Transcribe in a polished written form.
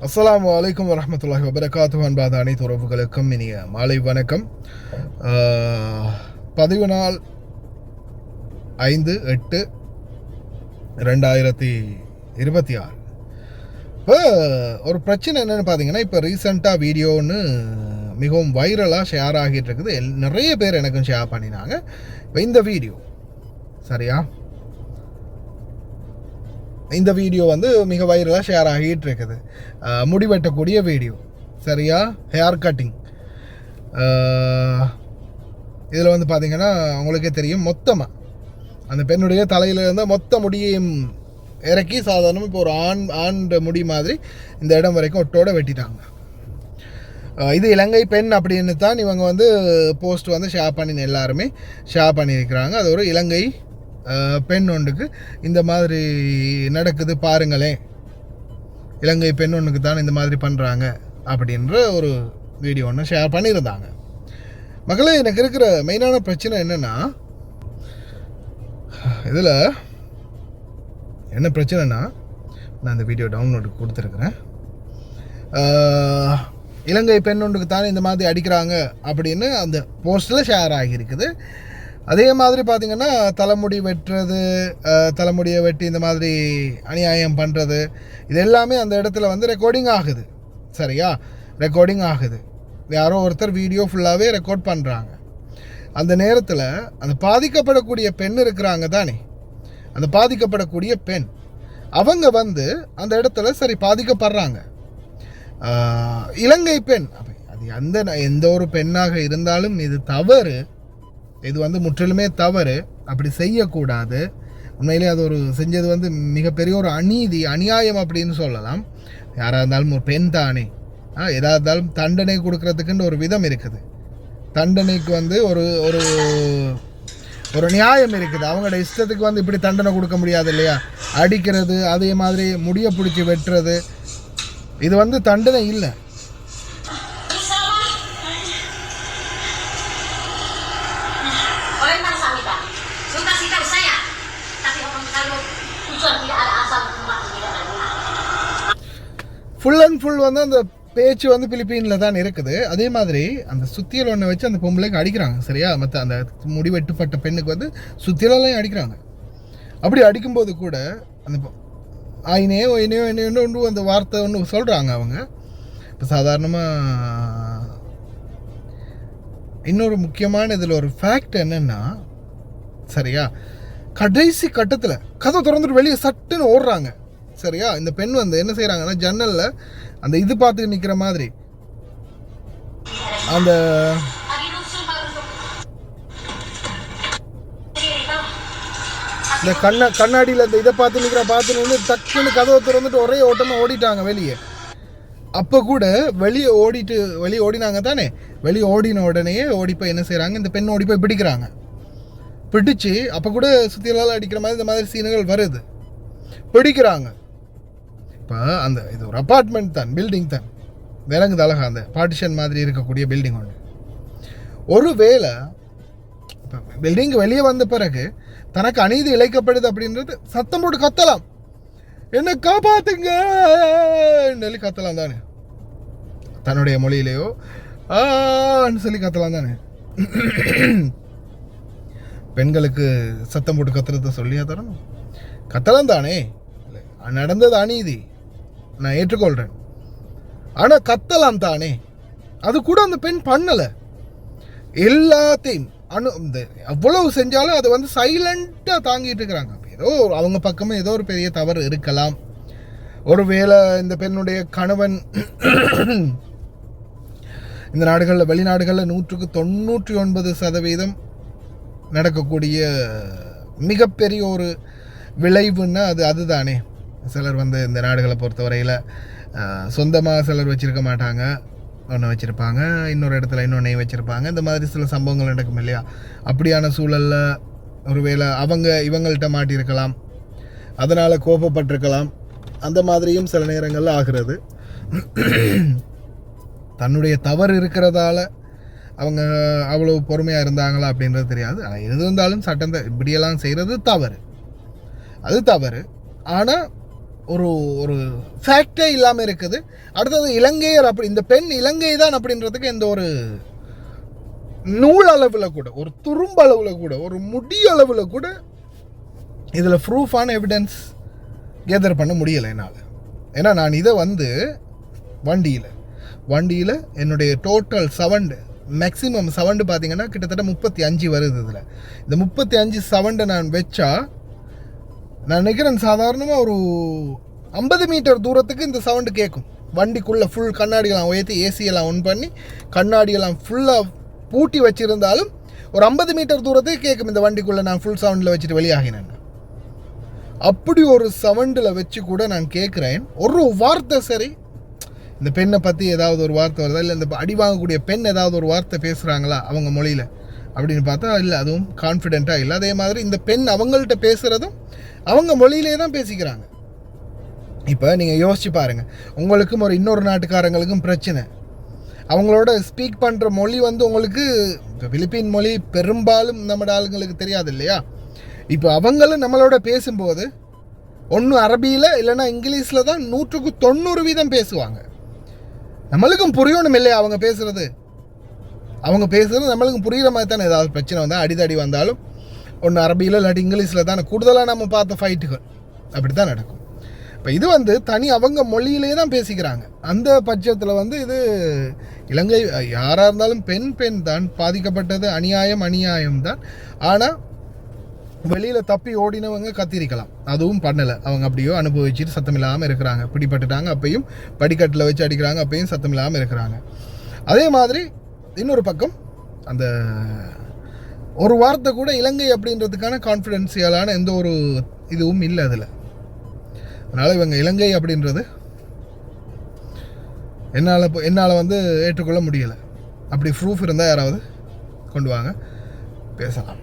அஸ்ஸலாமு அலைக்கும் வரஹ்மத்துல்லாஹி வபரகாத்துஹு. அன்பான அனைத்து உறவுகளுக்கும் இனிய மாலை வணக்கம். பதிவு நாள் 5/8/2026. இப்போ ஒரு பிரச்சனை என்னென்னு பார்த்தீங்கன்னா, இப்போ ரீசெண்டாக வீடியோன்னு மிகவும் வைரலாக ஷேர் ஆகிட்டு இருக்குது. நிறைய பேர் எனக்கும் ஷேர் பண்ணினாங்க. இப்போ இந்த வீடியோ சரியா, இந்த வீடியோ மிக வைரலாக ஷேர் ஆகிட்டு இருக்குது. முடிவெட்டக்கூடிய வீடியோ சரியா, ஹேர் கட்டிங். இதில் பார்த்தீங்கன்னா உங்களுக்கே தெரியும், மொத்தமாக அந்த பெண்ணுடைய தலையில் இருந்தால் மொத்த முடியையும் இறக்கி சாதாரணமாக இப்போ ஒரு ஆண் முடி மாதிரி இந்த இடம் வரைக்கும் ஒட்டோடு வெட்டிட்டாங்க. இது இலங்கை பெண் அப்படின்னு தான் இவங்க போஸ்ட் ஷேர் பண்ணி எல்லாருமே ஷேர் பண்ணியிருக்கிறாங்க. அது ஒரு இலங்கை பெண் ஒன்றுக்கு இந்த மாதிரி நடக்குது பாருங்களேன், இலங்கை பெண் ஒன்றுக்கு தான் இந்த மாதிரி பண்ணுறாங்க அப்படின்ற ஒரு வீடியோ ஒன்று ஷேர் பண்ணியிருந்தாங்க. மக்களே, எனக்கு இருக்கிற மெயினான பிரச்சனை என்னென்னா, இதில் என்ன பிரச்சனைனா, நான் இந்த வீடியோ டவுன்லோடு கொடுத்துருக்குறேன். இலங்கை பெண் ஒன்றுக்கு தானே இந்த மாதிரி அடிக்கிறாங்க அப்படின்னு அந்த போஸ்ட்டில் ஷேர் ஆகியிருக்குது. அதே மாதிரி பார்த்திங்கன்னா, தலைமுடி வெட்டுறது, தலைமுடியை வெட்டி இந்த மாதிரி அநியாயம் பண்ணுறது, இது எல்லாமே அந்த இடத்துல ரெக்கார்டிங் ஆகுது. சரியா, ரெக்கார்டிங் ஆகுது. யாரோ ஒருத்தர் வீடியோ ஃபுல்லாகவே ரெக்கார்ட் பண்ணுறாங்க. அந்த நேரத்தில் அந்த பாதிக்கப்படக்கூடிய பெண் இருக்கிறாங்க தானே, அந்த பாதிக்கப்படக்கூடிய பெண் அவங்க அந்த இடத்துல சரி பாதிக்கப்படுறாங்க. இலங்கை பெண், அது எந்த ஒரு பெண்ணாக இருந்தாலும் இது தவறு. இது முற்றிலுமே தவறு. அப்படி செய்யக்கூடாது. உண்மையிலே அது ஒரு செஞ்சது மிகப்பெரிய ஒரு அநியாயம் அப்படின்னு சொல்லலாம். யாராக இருந்தாலும் ஒரு பெண் தானே, எதாக இருந்தாலும் தண்டனை கொடுக்கறதுக்குன்னு ஒரு விதம் இருக்குது. தண்டனைக்கு ஒரு ஒரு ஒரு நியாயம் இருக்குது. அவங்களோட இஷ்டத்துக்கு இப்படி தண்டனை கொடுக்க முடியாது இல்லையா. அடிக்கிறது, அதே மாதிரி முடியை பிடிச்சி வெட்டுறது, இது தண்டனை இல்லை. ஃபுல் அண்ட் ஃபுல் அந்த பேச்சு பிலிப்பீனில் தான் இருக்குது. அதே மாதிரி அந்த சுத்தியல் ஒன்றை வச்சு அந்த பொம்பளைக்கு அடிக்கிறாங்க. சரியா, மற்ற அந்த முடிவெட்டுப்பட்ட பெண்ணுக்கு சுத்தியலையும் அடிக்கிறாங்க. அப்படி அடிக்கும்போது கூட அந்த ஐனையோ ஒயினையோ ஒன்று அந்த வார்த்தை ஒன்று சொல்கிறாங்க அவங்க. இப்போ சாதாரணமாக இன்னொரு முக்கியமான இதில் ஒரு ஃபேக்ட் என்னென்னா, சரியா, கடைசி கட்டத்தில் கதை திறந்துட்டு வெளியே சட்டுன்னு ஓடுறாங்க. சரியா, இந்த பெண் என்ன செய்கிறாங்கன்னா, ஜன்னலில் அந்த இது பார்த்து நிற்கிற மாதிரி அந்த இந்த கண்ணாடியில் அந்த இதை பார்த்து நிற்கிற டக்குன்னு கதவை திறந்துட்டு ஒரே ஓட்டமாக ஓடிட்டாங்க வெளியே. அப்போ கூட வெளியே ஓடினாங்க தானே. வெளியே ஓடின உடனே ஓடிப்போய் என்ன செய்கிறாங்க, இந்த பெண் ஓடிப்போய் பிடிக்கிறாங்க. பிடிச்சி அப்போ கூட சுத்தியலால் அடிக்கிற மாதிரி இந்த மாதிரி சீனுகள் வருது. பிடிக்கிறாங்க. இப்போ இது ஒரு அப்பார்ட்மெண்ட் தான், பில்டிங் தான், விலங்குது அழகா அந்த பார்ட்டிஷன் மாதிரி இருக்கக்கூடிய பில்டிங் ஒன்று. ஒரு வேளை இப்போ பில்டிங்கு வெளியே வந்த பிறகு தனக்கு அநீதி இழைக்கப்படுது அப்படின்றது சத்தம் போட்டு கத்தலாம், என்ன காப்பாத்துங்க சொல்லி கத்தலாம் தானே, தன்னுடைய மொழியிலேயோ சொல்லி கத்தலாம் தானே. பெண்களுக்கு சத்தம் போட்டு கத்துறத சொல்லியா தரணும்? கத்தலாம் தானே. நடந்தது அநீதி, நான் ஏற்றுக்கொள்கிறேன். ஆனால் கத்தலாம் தானே. அது கூட அந்த பெண் பண்ணலை. எல்லாத்தையும் அவ்வளவு செஞ்சாலும் அதை சைலண்ட்டாக தாங்கிட்டு இருக்கிறாங்க. ஏதோ அவங்க பக்கமே ஏதோ ஒரு பெரிய தவறு இருக்கலாம். ஒருவேளை இந்த பெண்ணுடைய கணவன் இந்த நாடுகளில், வெளிநாடுகளில் 199% நடக்கக்கூடிய மிகப்பெரிய ஒரு விளைவுன்னா அதுதானே. சிலர் இந்த நாடுகளை பொறுத்தவரையில் சொந்தமாக சிலர் வச்சுருக்க மாட்டாங்க, ஒன்று வச்சுருப்பாங்க, இன்னொரு இடத்துல இன்னொன்னையும் வச்சுருப்பாங்க. இந்த மாதிரி சில சம்பவங்கள் நடக்கும் இல்லையா. அப்படியான சூழலில் ஒருவேளை இவங்கள்ட்ட மாட்டியிருக்கலாம், அதனால் கோபப்பட்டிருக்கலாம். அந்த மாதிரியும் சில நேரங்களில் ஆகிறது. தன்னுடைய தவறு இருக்கிறதால அவங்க அவ்வளோ பொறுமையாக இருந்தாங்களா அப்படின்றது தெரியாது. ஆனால் எது இருந்தாலும் சட்டம் இப்படியெல்லாம் செய்கிறது தவறு, அது தவறு. ஆனால் ஒரு ஒரு ஃபேக்டே இல்லாமல் இருக்குது. அடுத்தது இலங்கையர் அப்படி, இந்த பெண் இலங்கை தான் அப்படின்றதுக்கு எந்த ஒரு நூல் அளவில் கூட, ஒரு துரும்பளவில் கூட, ஒரு முடி அளவில் கூட இதில் ப்ரூஃபான எவிடன்ஸ் கேதர் பண்ண முடியலை என்னால். ஏன்னா நான் இதை வந்து வண்டியில் என்னுடைய டோட்டல் சவுண்டு, மேக்ஸிமம் சவுண்டு பார்த்தீங்கன்னா கிட்டத்தட்ட 35 வருது. இதில் இந்த 35 சவுண்டை நான் வச்சா, நான் நினைக்கிறேன் சாதாரணமாக ஒரு 50 மீட்டர் தூரத்துக்கு இந்த சவுண்டு கேட்கும். வண்டிக்குள்ளே ஃபுல் கண்ணாடியெல்லாம் உயர்த்தி ஏசியெல்லாம் ஒன் பண்ணி கண்ணாடியெல்லாம் ஃபுல்லாக பூட்டி வச்சுருந்தாலும் ஒரு 50 மீட்டர் தூரத்துக்கு கேட்கும் இந்த வண்டிக்குள்ளே நான் ஃபுல் சவுண்டில் வச்சுட்டு வெளியாகினேன். அப்படி ஒரு சவுண்டில் வச்சு கூட நான் கேட்குறேன். ஒரு வார்த்தை சரி, இந்த பெண்ணை பற்றி ஏதாவது ஒரு வார்த்தை வருதா, இல்லை இந்த அடி வாங்கக்கூடிய பெண் ஏதாவது ஒரு வார்த்தை பேசுகிறாங்களா அவங்க மொழியில் அப்படின்னு பார்த்தா இல்லை, அதுவும் கான்ஃபிடென்ட்டாக இல்லை. அதே மாதிரி இந்த பெண் அவங்கள்ட்ட பேசுகிறதும் அவங்க மொழியிலே தான் பேசிக்கிறாங்க. இப்போ நீங்கள் யோசிச்சு பாருங்கள், உங்களுக்கும் ஒரு இன்னொரு நாட்டுக்காரங்களுக்கும் பிரச்சனை, அவங்களோட ஸ்பீக் பண்ணுற மொழி வந்து உங்களுக்கு இப்போ பிலிப்பீன் மொழி பெரும்பாலும் நம்ம ஆளுங்களுக்கு தெரியாது இல்லையா. இப்போ அவங்களும் நம்மளோட பேசும்போது ஒன்று அரபியில் இல்லைன்னா இங்கிலீஷில் தான் 190% பேசுவாங்க. நம்மளுக்கும் புரியணும் இல்லையா அவங்க பேசுகிறது நம்மளுக்கும் புரிகிற மாதிரி தானே. ஏதாவது பிரச்சனை வந்தால் அடிதடி வந்தாலும் ஒன்று அரபியில் இல்லாட்டி இங்கிலீஷில் தானே கூடுதலாக நம்ம பார்த்த ஃபைட்டுகள் அப்படி தான் நடக்கும். இப்போ இது வந்து தனி அவங்க மொழியிலே தான் பேசிக்கிறாங்க. அந்த பட்சத்தில் வந்து இது இலங்கை யாராக இருந்தாலும் பெண் தான் பாதிக்கப்பட்டது, அநியாயம் தான். ஆனால் வெளியில் தப்பி ஓடினவங்க கத்திரிக்கலாம், அதுவும் பண்ணலை. அவங்க அப்படியோ அனுபவிச்சுட்டு சத்தம் இல்லாமல் இருக்கிறாங்க. பிடிபட்டுட்டாங்க, அப்பையும் படிக்கட்டில் வச்சு அடிக்கிறாங்க, அப்பையும் சத்தம் இல்லாமல் இருக்கிறாங்க. அதே மாதிரி இன்னொரு பக்கம் அந்த ஒரு வார்த்தை கூட இலங்கை அப்படின்றதுக்கான கான்ஃபிடென்ஷியலான எந்த ஒரு இதுவும் இல்லை அதில். அதனால் இவங்க இலங்கை அப்படின்றது என்னால் வந்து ஏற்றுக்கொள்ள முடியலை. அப்படி ப்ரூஃப் இருந்தால் யாராவது கொண்டு வாங்க, பேசலாம்.